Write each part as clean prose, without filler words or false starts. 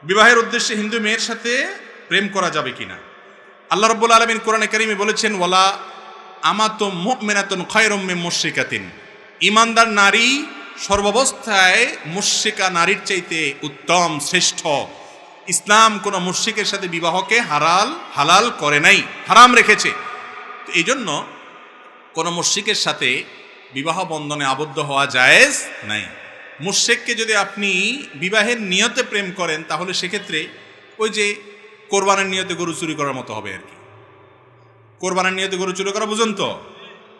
বিবাহের উদ্দেশ্যে হিন্দু মেয়ের সাথে প্রেম করা যাবে কিনা। আল্লাহ রাব্বুল আলামিন কোরআনে কারীমে বলেছেন, ওয়ালা আমাতুম মুমিনাতুন খায়রুম মিন মুশরিকাতিন, ঈমানদার নারী সর্বাবস্থায় মুশরিকা নারীর চাইতে উত্তম, শ্রেষ্ঠ। ইসলাম কোনো মুশরিকের সাথে বিবাহকে হালাল করে নাই, হারাম রেখেছে। তো এই জন্য কোনো মুশরিকের সাথে বিবাহ বন্ধনে আবদ্ধ হওয়া জায়েজ নাই। মুশরিককে যদি আপনি বিবাহের নিয়তে প্রেম করেন, তাহলে সেক্ষেত্রে ওই যে কোরবানের নিয়তে গরু চুরি করার মতো হবে আর কি। কোরবানের নিয়তে গরু চুরি করা বুঝুন তো,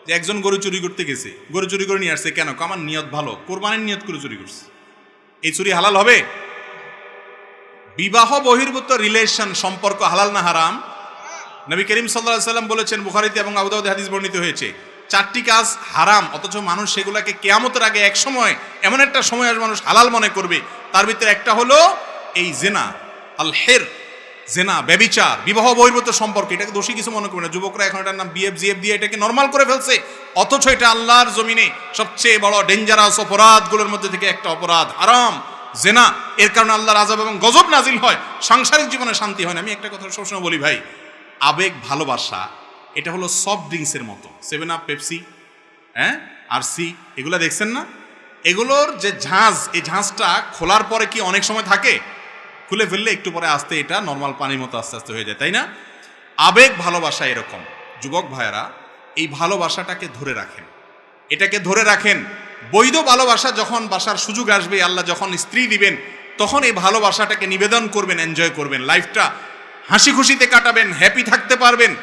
যে একজন গরু চুরি করতে গেছে, গরু চুরি করে নিয়ে আসছে, কেন? আমার নিয়ত ভালো, কোরবানের নিয়ত করে চুরি করছে, এই চুরি হালাল হবে? বিবাহ বহির্ভূত রিলেশন, সম্পর্ক হালাল না হারাম? নবী করিম সাল্লাল্লাহু আলাইহি ওয়াসাল্লাম বলেছেন, বুখারীতে এবং আবু দাউদে হাদিস বর্ণিত হয়েছে, 4টি কাজ হারাম, অথচ মানুষ সেগুলোকে কিয়ামতের আগে এক সময়, এমন একটা সময় আসবে মানুষ হালাল মনে করবে। তার ভিতরে একটা হলো এই জিনা, আল হের, জেনা, ব্যভিচার, বিবাহ বহির্ভূত সম্পর্ক। এটাকে দোষী কিছু মনে করবে না। যুবকরা এখন এটার নাম বিএফ জিএফ দিয়ে এটাকে নর্মাল করে ফেলছে, অথচ এটা আল্লাহর জমিনে সবচেয়ে বড় ডেঞ্জারাস অপরাধগুলোর মধ্যে থেকে একটা অপরাধ, হারাম, জেনা। এর কারণে আল্লাহর আযাব এবং গজব নাজিল হয়, সাংসারিক জীবনে শান্তি হয় না। আমি একটা কথা সবসময় বলি ভাই, আবেগ ভালোবাসা এটা হলো সফট ড্রিঙ্কসের মতো, 7 আপ, পেপসি, আরসি, এগুলো দেখছেন না? এগুলোর যে ঝাঁজ, এই ঝাঁজটা খোলার পরে কি অনেক সময় থাকে? খুলে ফেললে একটু পরে আস্তে এটা নর্মাল পানির মতো আস্তে আস্তে হয়ে যায়, তাই না? আবেগ ভালোবাসা এরকম। যুবক ভাইয়েরা, এই ভালোবাসাটাকে ধরে রাখেন, এটাকে ধরে রাখেন। বৈধ ভালোবাসা যখন বাসার সুযোগ আসবে, আল্লাহ যখন স্ত্রী দিবেন, তখন এই ভালোবাসাটাকে নিবেদন করবেন, এনজয় করবেন, লাইফটা হাসি খুশিতে কাটাবেন, হ্যাপি থাকতে পারবেন।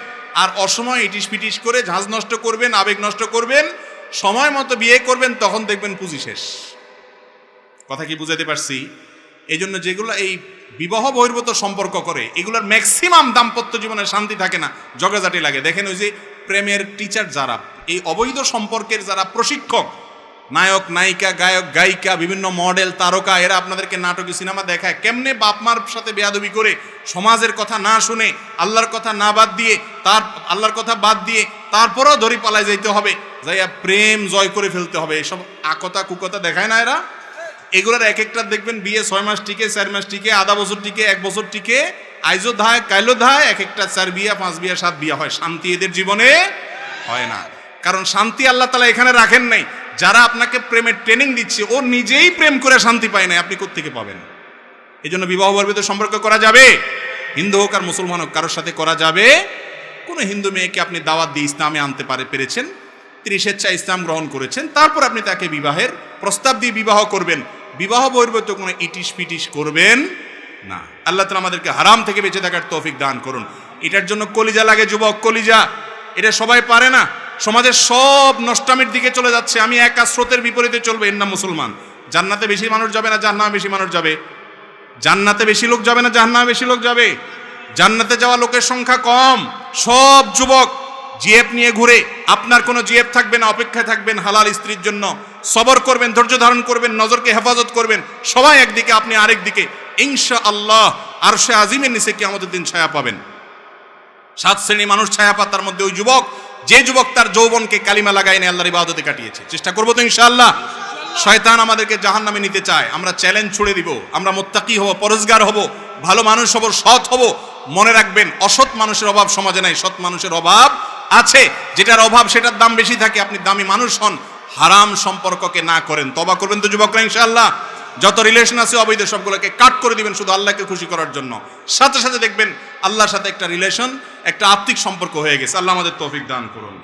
আর অসময় ইটিস পিটিস করে ঝাঁজ নষ্ট করবেন, আবেগ নষ্ট করবেন, সময় মতো বিয়ে করবেন, তখন দেখবেন পুঁজি শেষ। কথা কি বুঝাতে পারছি? এই জন্য যেগুলো এই বিবাহ বহির্ভূত সম্পর্ক করে, এগুলোর ম্যাক্সিমাম দাম্পত্য জীবনে শান্তি থাকে না, ঝগড়াঝাটি লাগে। দেখেন ওই যে প্রেমের টিচার যারা, এই অবৈধ সম্পর্কের যারা প্রশিক্ষক, নায়ক নায়িকা, গায়ক গায়িকা, বিভিন্ন মডেল তারকা, এরা আপনাদেরকে নাটকে সিনেমা দেখায় কেমনে বাপ মার সাথে বেয়াদবি করে, সমাজের কথা না শুনে, আল্লাহর কথা না বাদ দিয়ে, আল্লাহর কথা বাদ দিয়ে তারপরেও ধরি পালায় যাইতে হবে, যাইয়া প্রেম জয় করে ফেলতে হবে, এসব আকতা কুকতা দেখায় না এরা। এগুলোর এক একটা দেখবেন বিয়ে 6 মাস টিকে, 4 মাস টিকে, আধা বছর টিকে, 1 বছর টিকে, আইজো ধায় কাইলো ধায়, এক একটা 4 বিয়া, 5 বিয়া, 7 বিয়া হয়। শান্তি এদের জীবনে হয় না, কারণ শান্তি আল্লাহ তাআলা এখানে রাখেন নাই। যারা আপনাকে প্রেমের ট্রেনিং দিচ্ছে, ও নিজেই প্রেম করে শান্তি পায় না, আপনি কোত্থেকে পাবেন? এই জন্য বিবাহ বহির্ভূত সম্পর্ক করা যাবে, হিন্দু হোক আর মুসলমান হোক, কারোর সাথে করা যাবে। কোনো হিন্দু মেয়েকে আপনি দাওয়াত দিয়ে ইসলামে আনতে পেরেছেন, তিনি স্বেচ্ছায় ইসলাম গ্রহণ করেছেন, তারপর আপনি তাকে বিবাহের প্রস্তাব দিয়ে বিবাহ করবেন। বিবাহ বহির্ভূত কোনো ইটিস পিটিস করবেন না। আল্লাহ তাআলা আমাদেরকে হারাম থেকে বেঁচে থাকার তৌফিক দান করুন। এটার জন্য কলিজা লাগে যুবক, কলিজা। এটা সবাই পারে না। সমাজের সব নষ্টামির দিকে চলে যাচ্ছে। আমি একা স্রোতের বিপরীতে চলবে, এর নাম মুসলমান। জান্নাতে বেশি মানুষ যাবে না জাহান্নামে বেশি মানুষ যাবে? জান্নাতে বেশি লোক যাবে না জাহান্নামে বেশি লোক যাবে? জান্নাতে যাওয়া লোকের সংখ্যা কম। সব যুবক জিএফ নিয়ে ঘুরে, আপনার কোনো জিএফ থাকবে না, অপেক্ষায় থাকবেন হালাল স্ত্রীর জন্য। সবর করবেন, ধৈর্য ধারণ করবেন, নজরকে হেফাজত করবেন, সবাই একদিকে, আপনি আরেক দিকে। ইনশাআল্লাহ আরশে আজিমের নিচে কিয়ামতের দিন ছায়া পাবেন। 7 শ্রেণী মানুষ ছায়া পায়, তার মধ্যে ওই যুবক, যে যুবক তার যৌবনকে কালিমা লাগায় নিয়ে আল্লাহর ইবাদতে কাটিয়েছে। চেষ্টা করবো তো ইনশাআল্লাহ। শয়তান আমাদেরকে জাহান্নামে নিতে চায়, আমরা চ্যালেঞ্জ ছুড়ে দিব। আমরা মুত্তাকি হব, পরহেজগার হব, ভালো মানুষ হব, সৎ হব। মনে রাখবেন, অসৎ মানুষের অভাব সমাজে নাই, সৎ মানুষের অভাব আছে। যেটার অভাব সেটার দাম বেশি থাকে। আপনি দামি মানুষ হন, হারাম সম্পর্ককে না করেন। তওবা করবেন তো যুবকরা ইনশাআল্লাহ। যত রিলেশন আছে অবৈধ সবগুলোকে কাট করে দিবেন শুধু আল্লাহকে খুশি করার জন্য। সাথে সাথে দেখবেন আল্লাহর সাথে একটা রিলেশন, একটা আত্মিক সম্পর্ক হয়ে গেছে। আল্লাহ আমাদের তৌফিক দান করুন।